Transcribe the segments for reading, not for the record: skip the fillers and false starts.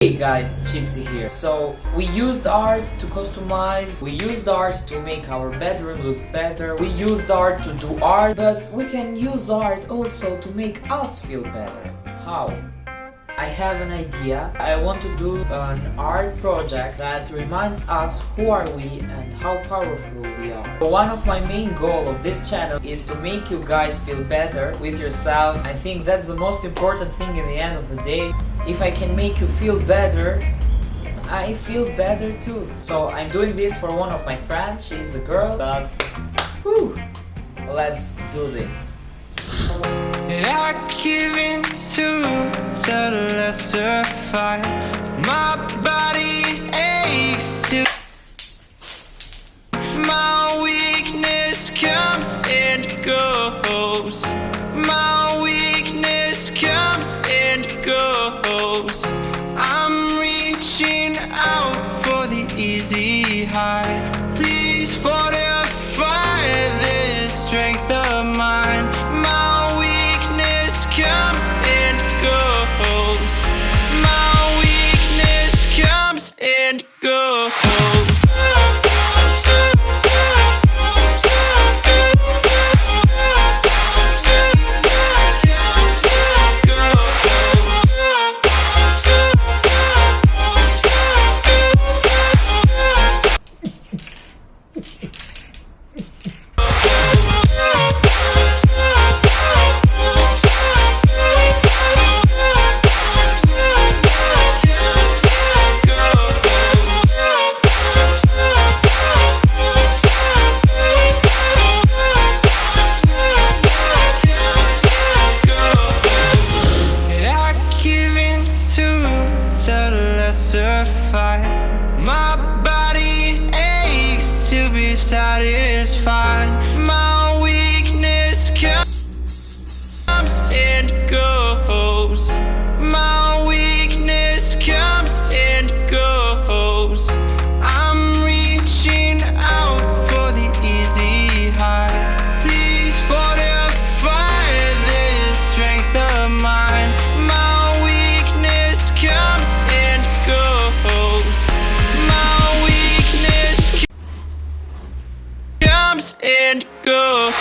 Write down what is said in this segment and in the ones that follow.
Hey guys, CHIPSY here. So we used art to customize, we used art to make our bedroom looks better, we used art to do art, but we can use art also to make us feel better. How? I have an idea. I want to do an art project that reminds us who are we and how powerful we are. One of my main goals of this channel is to make you guys feel better with yourself. I think that's the most important thing in the end of the day. If I can make you feel better, I feel better too. So I'm doing this for one of my friends. She's a girl, but whew, let's do this. I give in to the lesser fight. My body aches to. My weakness comes and goes. My weakness comes and goes. I'm reaching out for the easy high. Please fortify this strength of mine. My weakness comes and goes. My weakness comes and goes. My body aches to be satisfied. My weakness comes and goes. My weakness comes and goes. I'm reaching out for the easy high. Please fortify this strength of mine. My weakness comes and goes. My weakness comes and goes.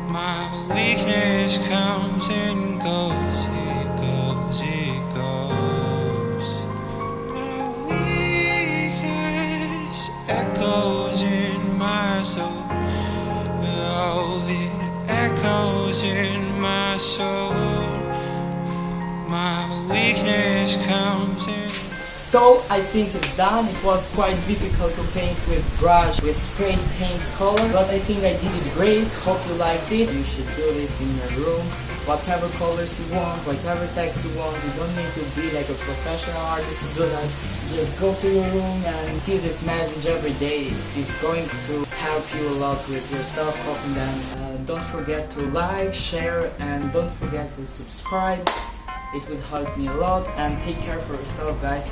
My weakness comes and goes, it goes, it goes. My weakness echoes in my soul. Oh, it echoes in my soul. My weakness comes in. So I think it's done. It was quite difficult to paint with brush, with spray paint color, but I think I did it great. Hope you liked it. You should do this in your room. Whatever colors you want, whatever text you want. You don't need to be like a professional artist to do that. Just go to your room and see this message every day. It's going to help you a lot with your self-confidence. Don't forget to like, share, and don't forget to subscribe. It would help me a lot, and take care for yourself, guys.